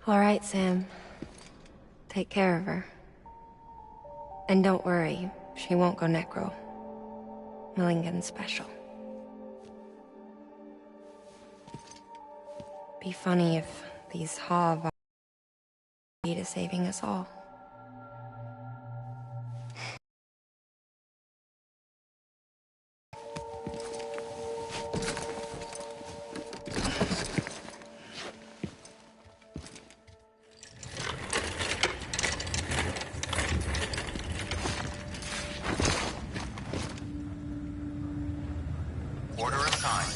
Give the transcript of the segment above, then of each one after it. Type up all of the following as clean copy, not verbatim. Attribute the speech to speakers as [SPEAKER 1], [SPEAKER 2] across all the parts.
[SPEAKER 1] All right, Sam. Take care of her. And don't worry, she won't go necro. Millingen's special. Be funny if these Hav are key to saving us all.
[SPEAKER 2] Order assigned.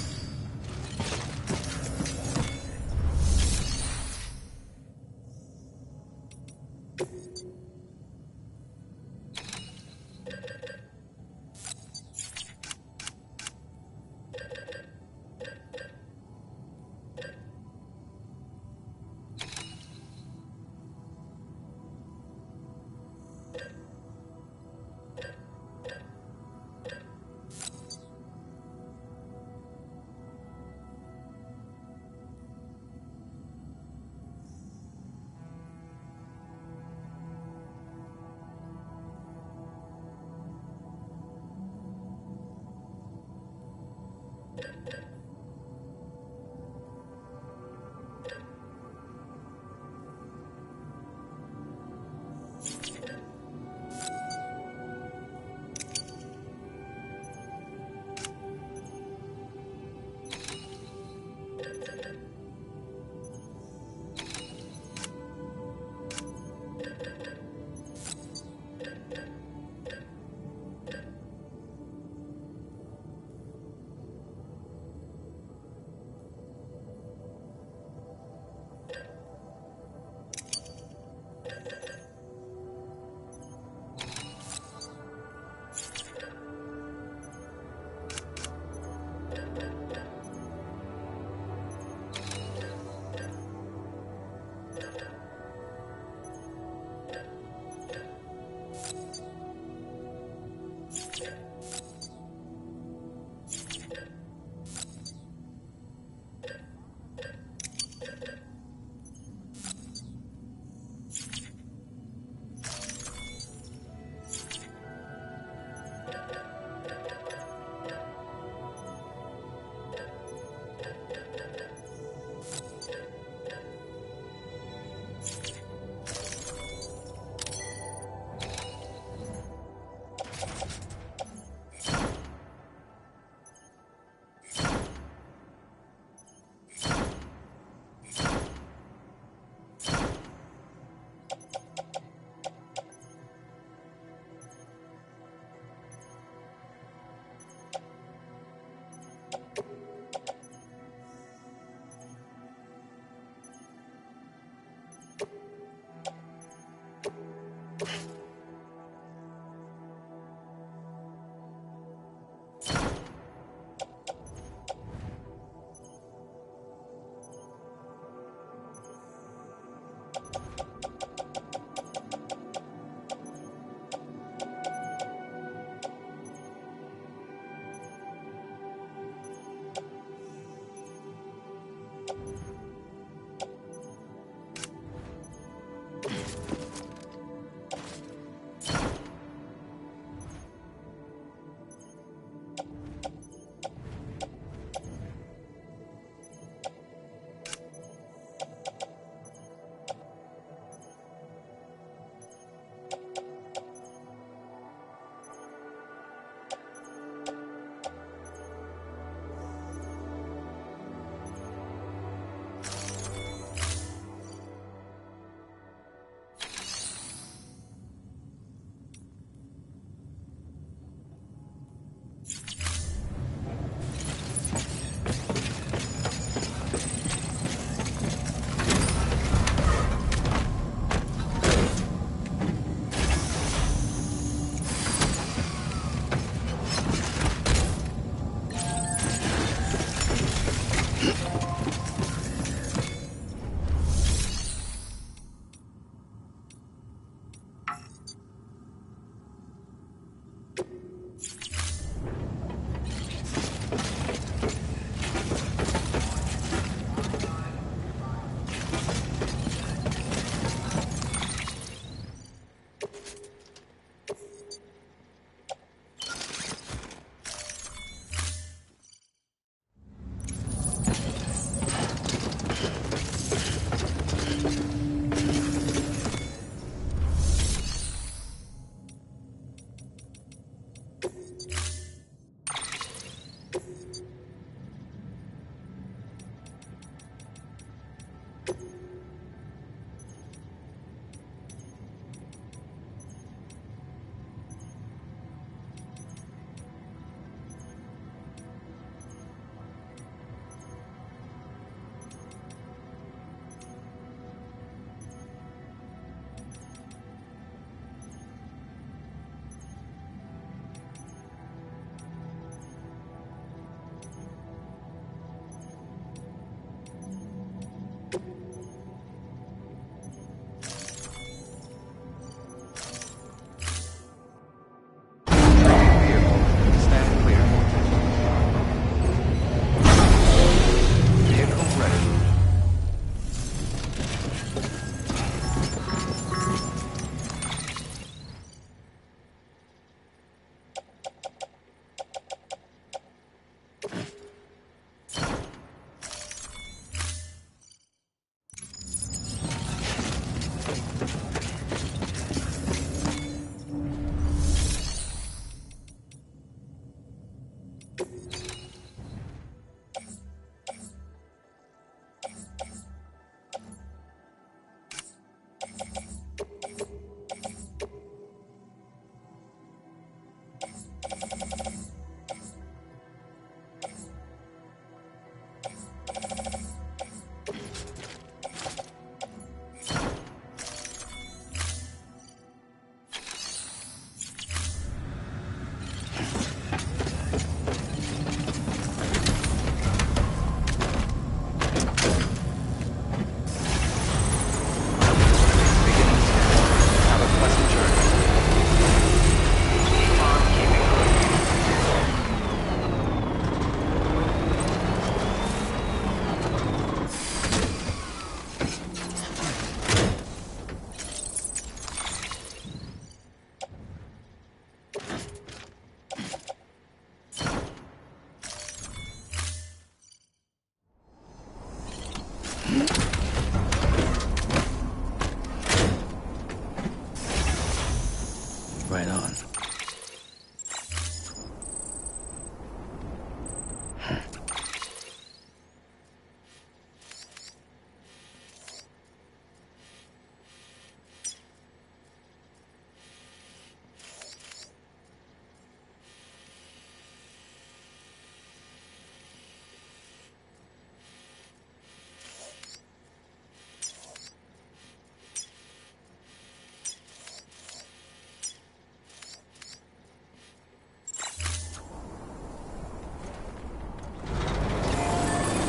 [SPEAKER 2] Right on.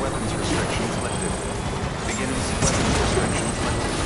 [SPEAKER 3] Weapons restrictions lifted. Beginning weapons restrictions lifted.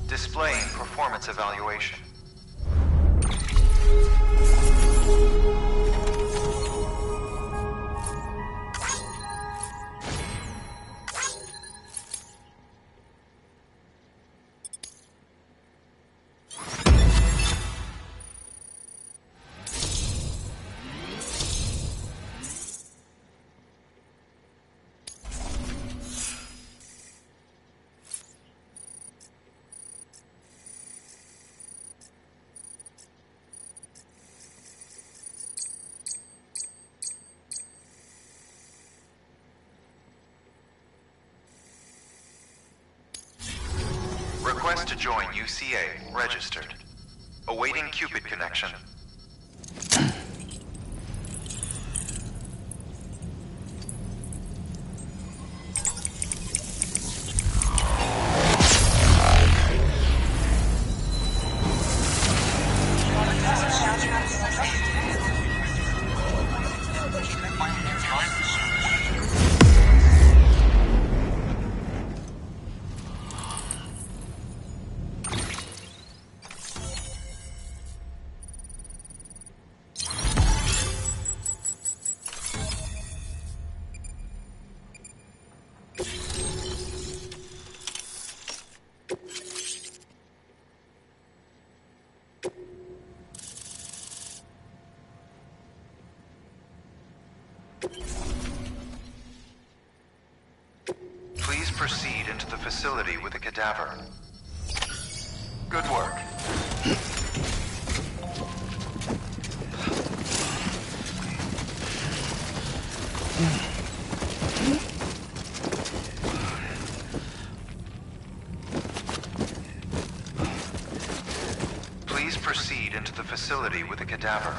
[SPEAKER 3] Displaying performance evaluation. Request to join UCA. Registered. Awaiting Cupid connection. Please proceed into the facility with the cadaver. Good work. Please proceed into the facility with the cadaver.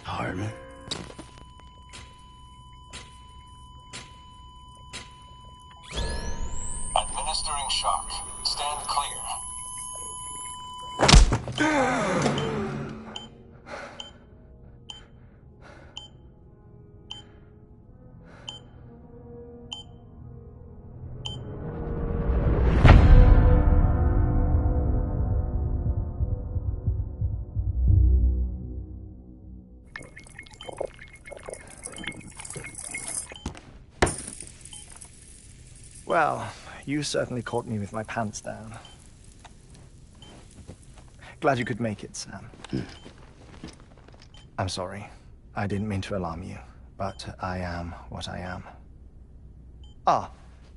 [SPEAKER 2] Hardman.
[SPEAKER 4] Administering shock. Stand clear.
[SPEAKER 5] Well, you certainly caught me with my pants down. Glad you could make it, Sam. I'm sorry. I didn't mean to alarm you, but I am what I am. Ah,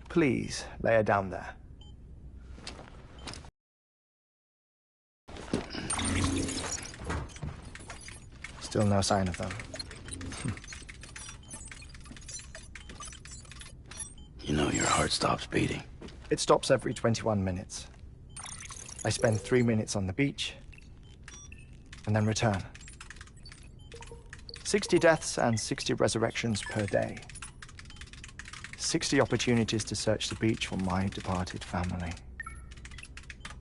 [SPEAKER 5] please, lay her down there. Still no sign of them.
[SPEAKER 2] You know your heart stops beating.
[SPEAKER 5] It stops every 21 minutes. I spend 3 minutes on the beach, and then return. 60 deaths and 60 resurrections per day. 60 opportunities to search the beach for my departed family.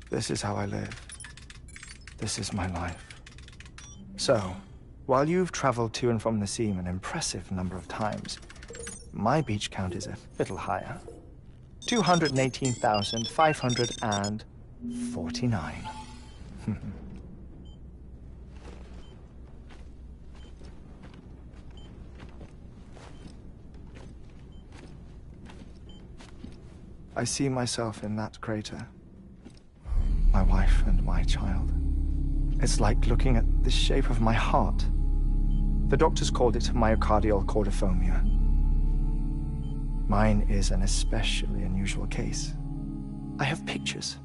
[SPEAKER 5] This is how I live. This is my life. So, while you've traveled to and from the sea an impressive number of times, my beach count is a little higher. 218,549. I see myself in that crater. My wife and my child. It's like looking at the shape of my heart. The doctors called it myocardial cordiformia. Mine is an especially unusual case. I have pictures.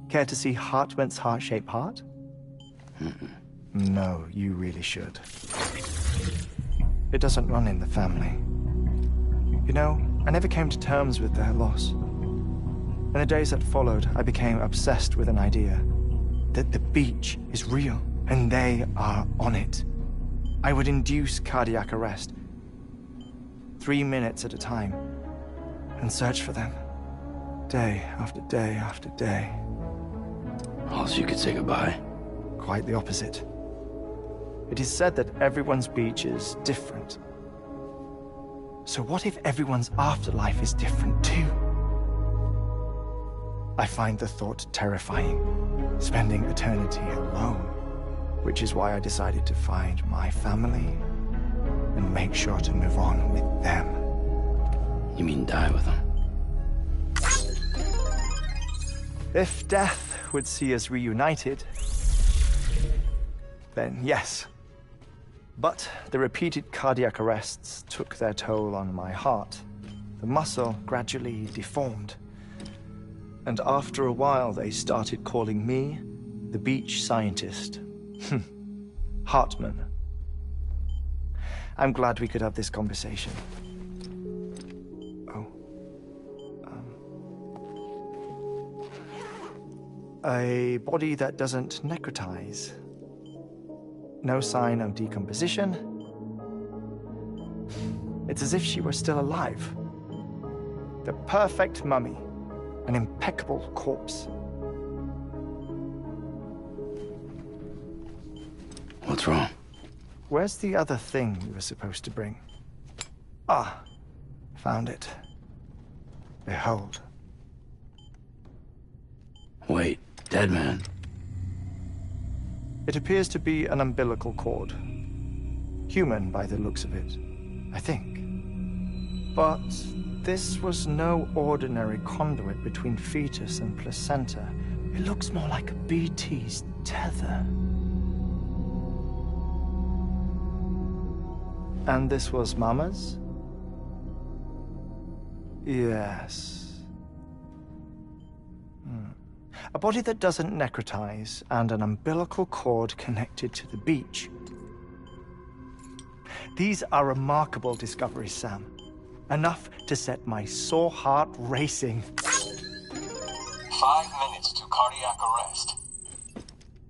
[SPEAKER 5] Care to see Hartman's heart-shaped heart? No, you really should. It doesn't run in the family. You know, I never came to terms with their loss. In the days that followed, I became obsessed with an idea that the beach is real, and they are on it. I would induce cardiac arrest, 3 minutes at a time, and search for them, day after day after day.
[SPEAKER 2] Also, you could say goodbye.
[SPEAKER 5] Quite the opposite. It is said that everyone's beach is different. So what if everyone's afterlife is different too? I find the thought terrifying, spending eternity alone. Which is why I decided to find my family and make sure to move on with them.
[SPEAKER 2] You mean die with them?
[SPEAKER 5] If death would see us reunited, then yes. But the repeated cardiac arrests took their toll on my heart. The muscle gradually deformed. And after a while, they started calling me the beach scientist. Hartman. I'm glad we could have this conversation. Oh. A body that doesn't necrotize. No sign of decomposition. It's as if she were still alive. The perfect mummy. An impeccable corpse.
[SPEAKER 2] What's wrong?
[SPEAKER 5] Where's the other thing you were supposed to bring? Ah, found it. Behold.
[SPEAKER 2] Wait, dead man.
[SPEAKER 5] It appears to be an umbilical cord. Human by the looks of it, I think. But this was no ordinary conduit between fetus and placenta. It looks more like a BT's tether. And this was Mama's? Yes. A body that doesn't necrotize and an umbilical cord connected to the beach. These are remarkable discoveries, Sam. Enough to set my sore heart racing.
[SPEAKER 4] 5 minutes to cardiac arrest.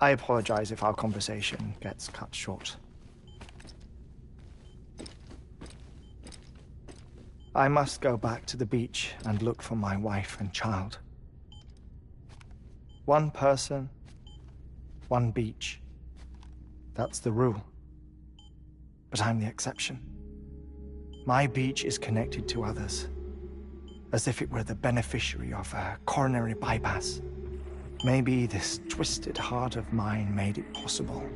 [SPEAKER 5] I apologize if our conversation gets cut short. I must go back to the beach and look for my wife and child. One person, one beach. That's the rule. But I'm the exception. My beach is connected to others, as if it were the beneficiary of a coronary bypass. Maybe this twisted heart of mine made it possible.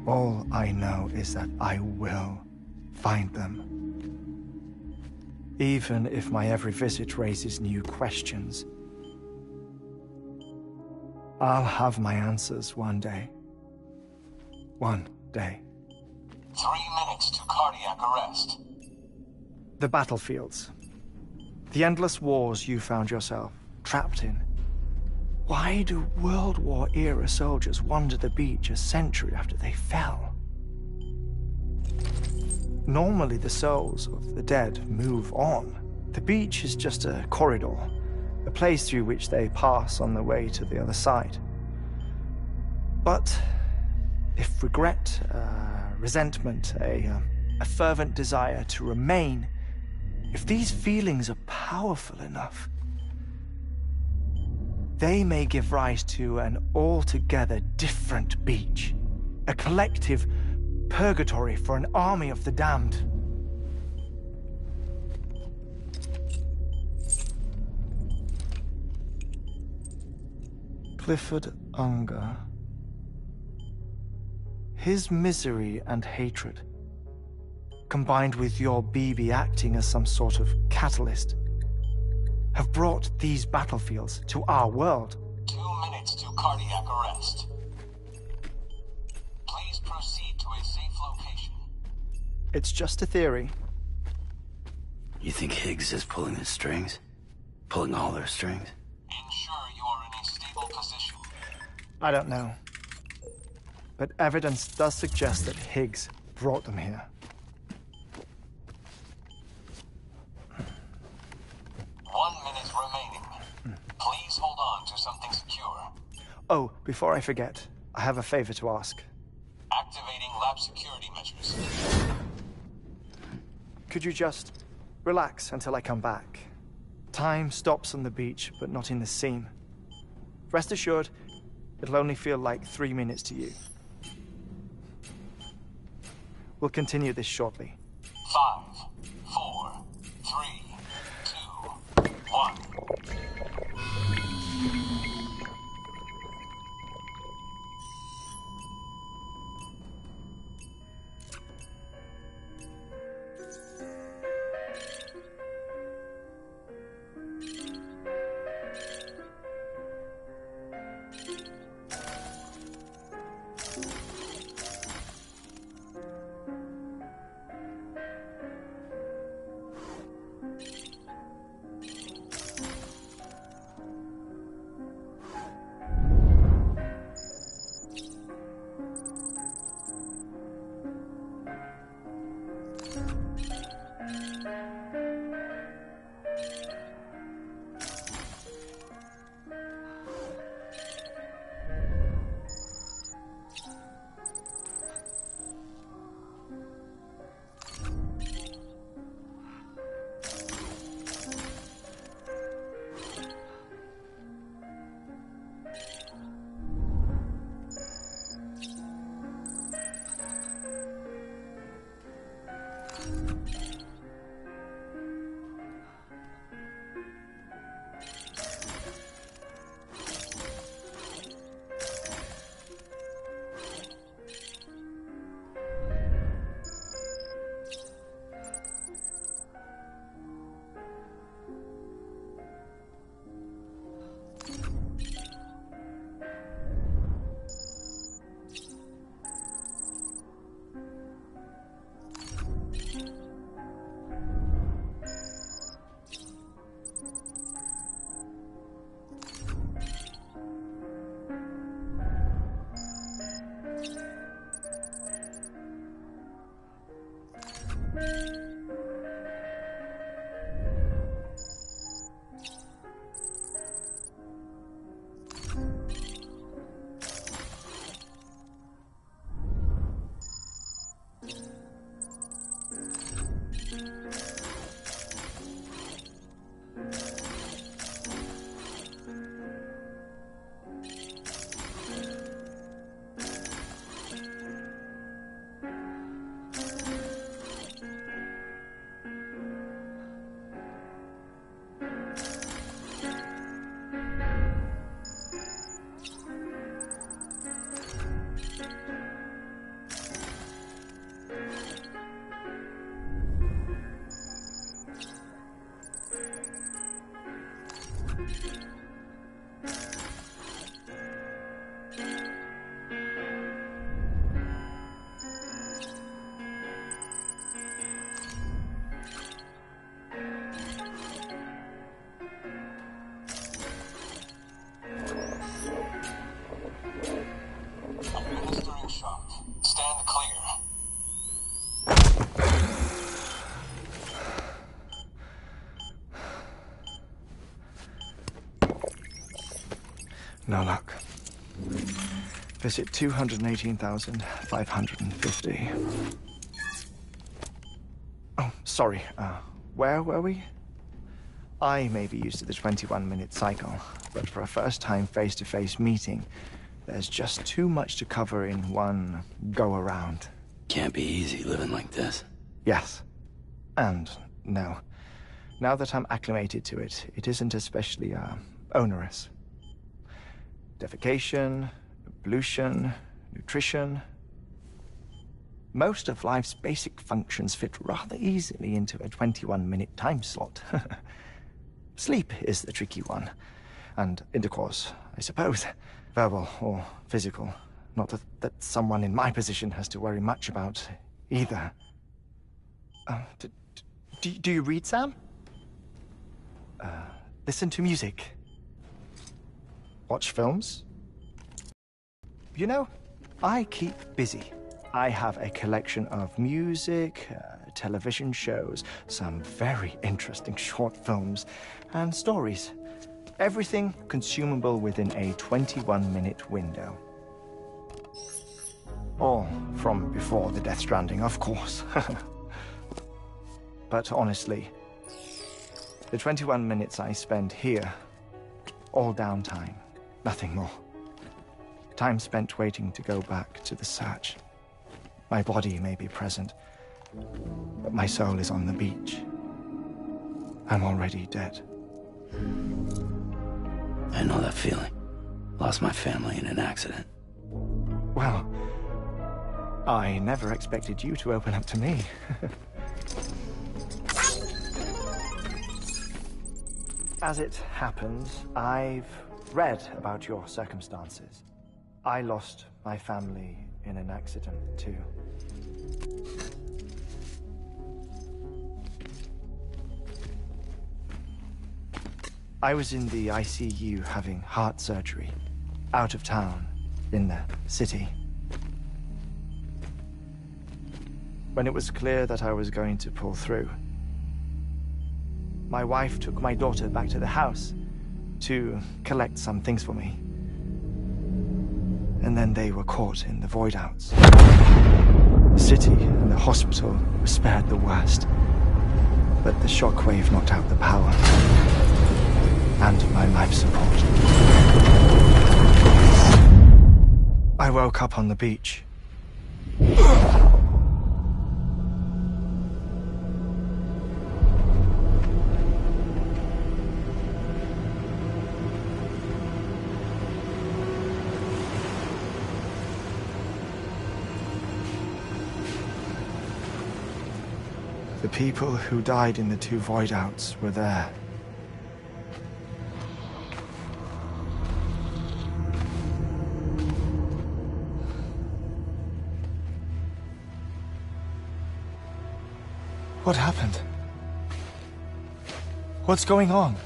[SPEAKER 5] All I know is that I will find them. Even if my every visit raises new questions, I'll have my answers one day. One day.
[SPEAKER 4] 3 minutes to cardiac arrest.
[SPEAKER 5] The battlefields. The endless wars you found yourself trapped in. Why do World War-era soldiers wander the beach a century after they fell? Normally, the souls of the dead move on. The beach is just a corridor, a place through which they pass on the way to the other side. But if regret, resentment, a fervent desire to remain, if these feelings are powerful enough, they may give rise to an altogether different beach, a collective purgatory for an army of the damned. Clifford Unger. His misery and hatred, combined with your BB acting as some sort of catalyst, have brought these battlefields to our world.
[SPEAKER 4] 2 minutes to cardiac arrest. Please proceed to a safe location.
[SPEAKER 5] It's just a theory.
[SPEAKER 2] You think Higgs is pulling the strings? Pulling all their strings?
[SPEAKER 4] Ensure you are in a stable position.
[SPEAKER 5] I don't know. But evidence does suggest that Higgs brought them here.
[SPEAKER 4] 1 minute remaining. Please hold on to something secure.
[SPEAKER 5] Oh, before I forget, I have a favor to ask.
[SPEAKER 4] Activating lab security measures.
[SPEAKER 5] Could you just relax until I come back? Time stops on the beach, but not in the scene. Rest assured, it'll only feel like 3 minutes to you. We'll continue this shortly.
[SPEAKER 4] 5, 4, 3, 2, 1.
[SPEAKER 5] no luck. Visit 218,550. Oh, sorry. Where were we? I may be used to the 21-minute cycle, but for a first-time face-to-face meeting, there's just too much to cover in one go-around.
[SPEAKER 2] Can't be easy living like this.
[SPEAKER 5] Yes. And no. Now that I'm acclimated to it, it isn't especially, onerous. Defecation, pollution, nutrition. Most of life's basic functions fit rather easily into a 21-minute time slot. Sleep is the tricky one. And intercourse, I suppose. Verbal or physical. Not that someone in my position has to worry much about either. Do you read, Sam? Listen to music. Watch films. You know, I keep busy. I have a collection of music, television shows, some very interesting short films, and stories. Everything consumable within a 21-minute window. All from before the Death Stranding, of course. But honestly, the 21 minutes I spend here, all downtime, nothing more. Time spent waiting to go back to the search. My body may be present, but my soul is on the beach. I'm already dead.
[SPEAKER 2] I know that feeling. Lost my family in an accident.
[SPEAKER 5] Well, I never expected you to open up to me. As it happens, I've read about your circumstances. I lost my family in an accident, too. I was in the ICU having heart surgery, out of town, in the city. When it was clear that I was going to pull through, my wife took my daughter back to the house to collect some things for me. And then they were caught in the void-outs. The city and the hospital were spared the worst, but the shockwave knocked out the power and my life support. I woke up on the beach. The people who died in the two void-outs were there. What happened? What's going on?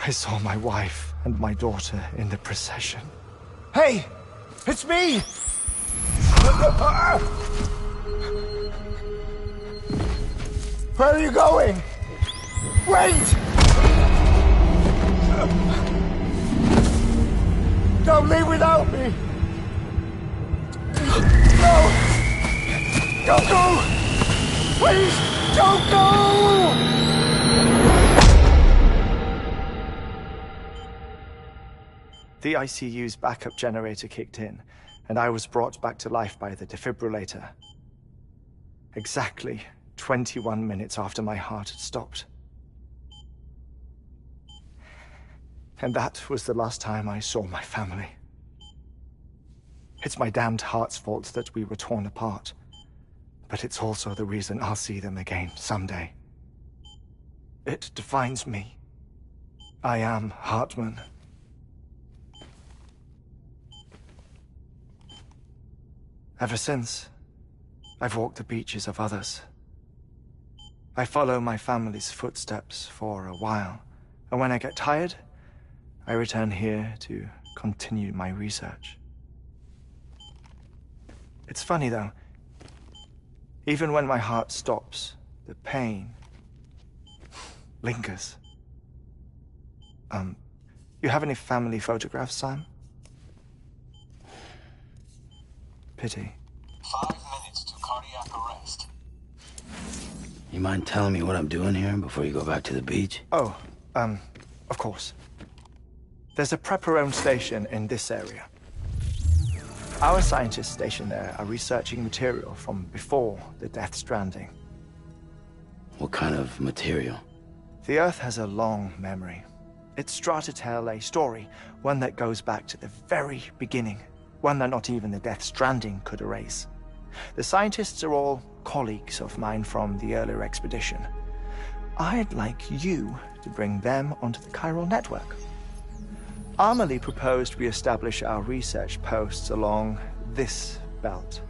[SPEAKER 5] I saw my wife and my daughter in the procession. Hey! It's me! Where are you going? Wait! Don't leave without me! No! Don't go! Please, don't go! The ICU's backup generator kicked in, and I was brought back to life by the defibrillator. Exactly 21 minutes after my heart had stopped. And that was the last time I saw my family. It's my damned heart's fault that we were torn apart, but it's also the reason I'll see them again someday. It defines me. I am Hartman. Ever since, I've walked the beaches of others, I follow my family's footsteps for a while, and when I get tired, I return here to continue my research. It's funny though, even when my heart stops, the pain lingers. You have any family photographs, Sam? Pity.
[SPEAKER 4] 5 minutes to cardiac arrest.
[SPEAKER 2] You mind telling me what I'm doing here before you go back to the beach?
[SPEAKER 5] Oh, of course. There's a prepper-owned station in this area. Our scientists stationed there are researching material from before the Death Stranding.
[SPEAKER 2] What kind of material?
[SPEAKER 5] The Earth has a long memory. It's trying to tell a story, one that goes back to the very beginning, one that not even the Death Stranding could erase. The scientists are all colleagues of mine from the earlier expedition. I'd like you to bring them onto the chiral network. Amelie proposed we establish our research posts along this belt.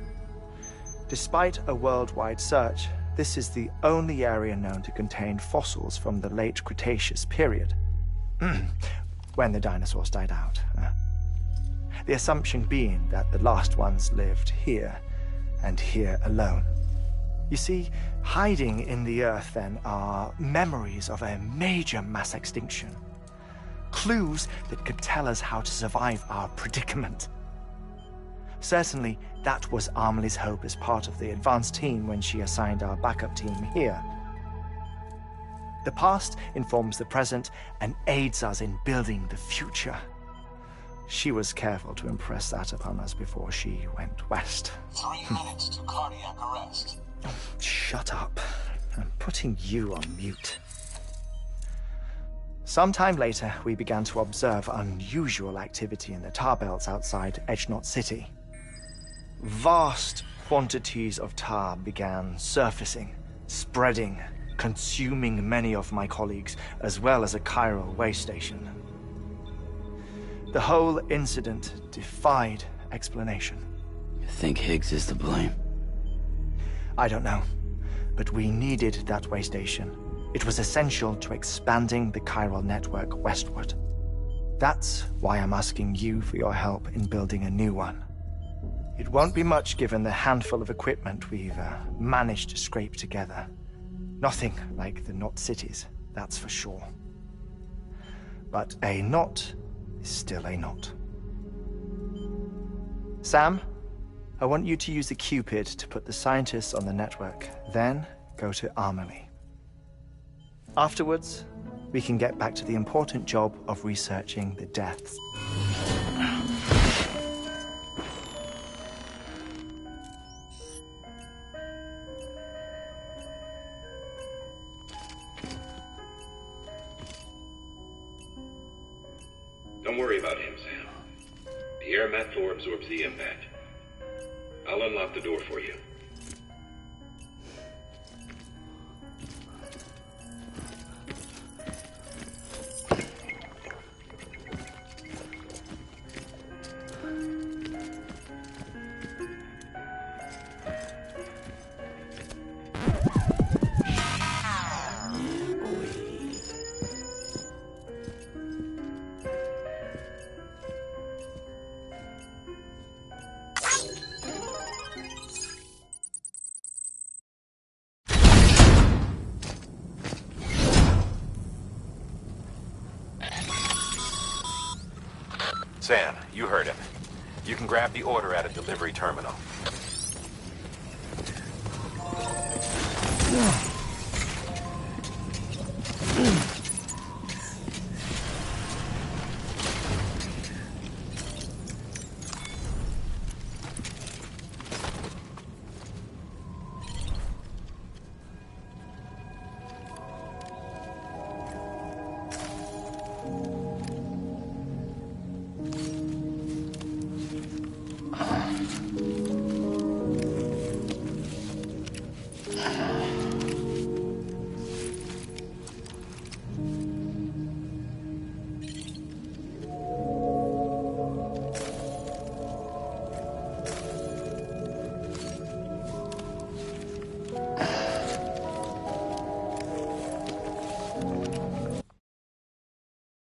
[SPEAKER 5] Despite a worldwide search, this is the only area known to contain fossils from the late Cretaceous period, when the dinosaurs died out. The assumption being that the last ones lived here, and here alone. You see, hiding in the Earth then are memories of a major mass extinction. Clues that could tell us how to survive our predicament. Certainly, that was Amelie's hope as part of the advanced team when she assigned our backup team here. The past informs the present and aids us in building the future. She was careful to impress that upon us before she went west.
[SPEAKER 4] 3 minutes to cardiac arrest.
[SPEAKER 5] Shut up. I'm putting you on mute. Sometime later, we began to observe unusual activity in the tar belts outside Edgenot City. Vast quantities of tar began surfacing, spreading, consuming many of my colleagues, as well as a chiral way station. The whole incident defied explanation.
[SPEAKER 2] You think Higgs is to blame?
[SPEAKER 5] I don't know, but we needed that way station. It was essential to expanding the chiral network westward. That's why I'm asking you for your help in building a new one. It won't be much given the handful of equipment we've managed to scrape together. Nothing like the knot cities, that's for sure. But a knot is still a knot. Sam, I want you to use the Cupid to put the scientists on the network, then go to Amelie. Afterwards, we can get back to the important job of researching the deaths.
[SPEAKER 6] Don't worry about him, Sam. The air mat floor absorbs the impact. I'll unlock the door for you.
[SPEAKER 7] Sam, you heard him. You can grab the order at a delivery terminal.
[SPEAKER 5] Yeah.